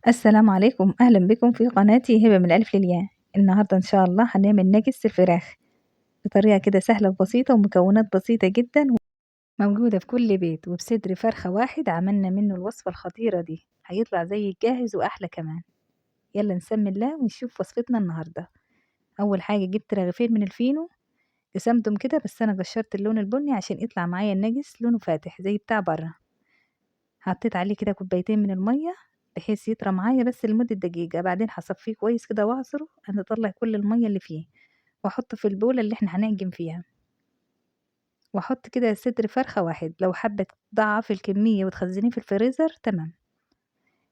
السلام عليكم، أهلًا بكم في قناتي هبة من الألف للياء. النهارده إن شاء الله هنعمل ناجتس الفراخ بطريقة كده سهلة وبسيطة ومكونات بسيطة جدًا وموجودة في كل بيت، وبصدر فرخة واحد عملنا منه الوصفة الخطيرة دي، هيطلع زي الجاهز وأحلى كمان. يالّا نسمي الله ونشوف وصفتنا النهارده. أول حاجة جبت رغيفين من الفينو قسمتهم كده، بس أنا قشرت اللون البني عشان يطلع معايا الناجتس لونه فاتح زي بتاع برّه. حطيت عليه كده كوبايتين من المَيّة بحيث يطرى معايا بس لمدة دقيقة، بعدين هاصفّيه كويس كده واعصره عشان أطلّع كل المَيّة اللي فيه، واحطه في البولة اللي إحنا هنعجن فيها، واحط كده صدر فرخة واحد، لو حابة تضاعفي الكمية وتخزّنيه في الفريزر تمام.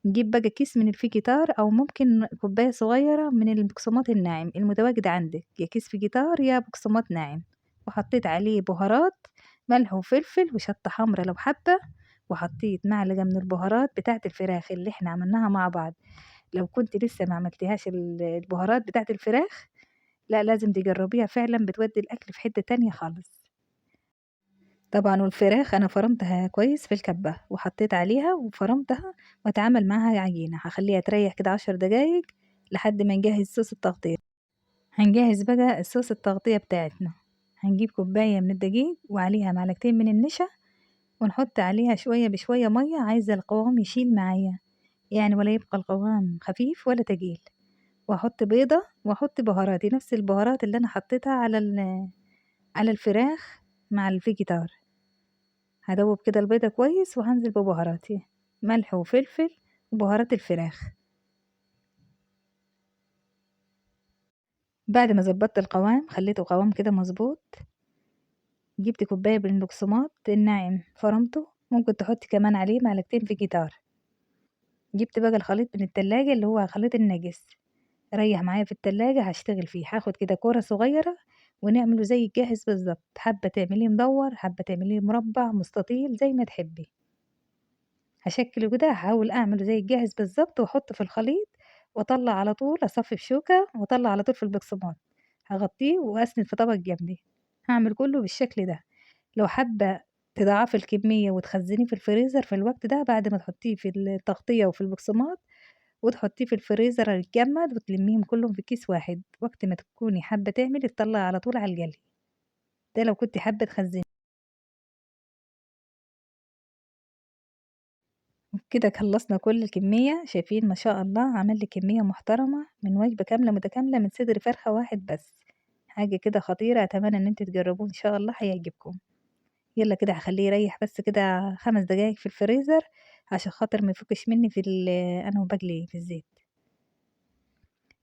نجيب بقى كيس من الفيجيتار أو ممكن كوباية صغيرة من البقسماط الناعم المتواجد عندِك، يا كيس فيجيتار يا بقسماط ناعم، وحطيت عليه بهارات ملح وفلفل وشطة حمرا لو حابة، وحطيت معلقة من البهارات بتاعة الفراخ اللي إحنا عملناها مع بعض. لو كنتِ لسه ما عملتيهاش البهارات بتاعة الفراخ، لأ لازم تجربيها فعلًا بتودّي الأكل في حتة تانية خالص. طبعًا والفراخ أنا فرمتها كويس في الكبة، وحطيت عليها وفرمتها واتعامل معاها عجينة، هاخلّيها تريّح كده 10 دقايق لحد ما نجهّز صوص التغطية. هنجهّز بقى صوص التغطية بتاعتنا، هنجيب كوباية من الدقيق وعليها معلقتين من النشا، ونحط عليها شوية بشوية مَيّة، عايزة القوام يشيل معايا، يعني ولا يبقى القوام خفيف ولا تقيل. وأحط بيضة وأحط بهاراتي، نفس البهارات اللي أنا حطيتها على الفراخ مع الفيجيتار. هادوّب كده البيضة كويس وهانزل ببهاراتي، ملح وفلفل وبهارات الفراخ. بعد ما ضبطت القوام خلّيته قوام كده مضبوط، جبت كوباية من البقسماط الناعم فرمته، ممكن تحطي كمان عليه معلقتين فيجيتار. جبت بقى الخليط من التلاجة اللي هو خليط الناجس، ريّح معايا في التلاجة هاشتغل فيه، هاخد كده كورة صغيرة ونعمله زي الجاهز بالضبط، حابة تعمليه مدوّر، حابة تعمليه مربع، مستطيل، زي ما تحبي. هاشكّله كده هاحاول أعمله زي الجاهز بالضبط وأحطه في الخليط وأطلّع على طول أصفّي بشوكة وأطلّع على طول في البقسماط، هاغطّيه وأسند في طبق جنبي، هاعمل كلّه بالشكل ده. لو حابة تضاعفي الكمية وتخزّنيه في الفريزر في الوقت ده بعد ما تحطيه في التغطية وفي البقسماط وتحطيه في الفريزر هيتجمّد وتلمّيهم كلّهم في كيس واحد، وقت ما تكوني حابة تعملي تطلّعي على طول على الجَلي، ده لو كنتِ حابة تخزّنيه. وبكده خلّصنا كل الكمية، شايفين ما شاء الله عمل لي كمية محترمة من وجبة كاملة متكاملة من صدر فرخة واحد بس، حاجة كده خطيرة أتمنى إن أنتم تجربوه إن شاء الله هيعجبكم. يالّا كده هاخلّيه يريّح بس كده 5 دقايق في الفريزر عشان خاطر ما يفكش مني أنا وباقلي في الزيت.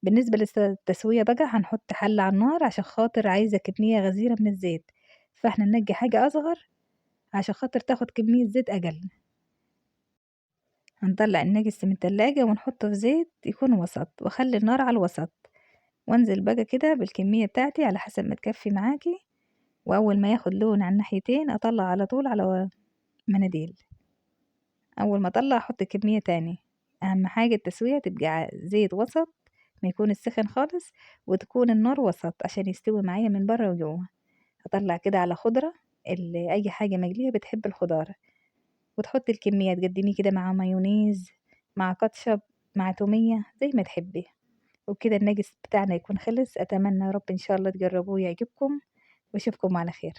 بالنسبة التسوية بقى هنحط حلة على النار عشان خاطر عايزة كمية غزيرة من الزيت، فإحنا ننقي حاجة أصغر عشان خاطر تاخد كمية زيت أقل. هنطلّع الناجتس من التلاجة ونحطه في زيت يكون وسط، واخلّي النار على الوسط، وانزل بقى كده بالكمية بتاعتي على حسب ما تكفي معاكِ، وأول ما ياخد لون على الناحيتين أطلّع على طول على مناديل، أول ما أطلّع أحط كمية تاني. أهم حاجة التسوية تبقى زيت وسط، ما يكونش سخن خالص، وتكون النار وسط عشان يستوي معايا من برّه وجوّه. أطلّع كده على خضرة أي حاجة مقلية بتحب الخضار، وتحطي الكمية تقدّميه كده مع مايونيز، مع كاتشب، مع تومية، زي ما تحبي. وبكده الناجتس بتاعنا يكون خلص، أتمنى يا رب إن شاء الله تجربوه ويعجبكم، وأشوفكم على خير.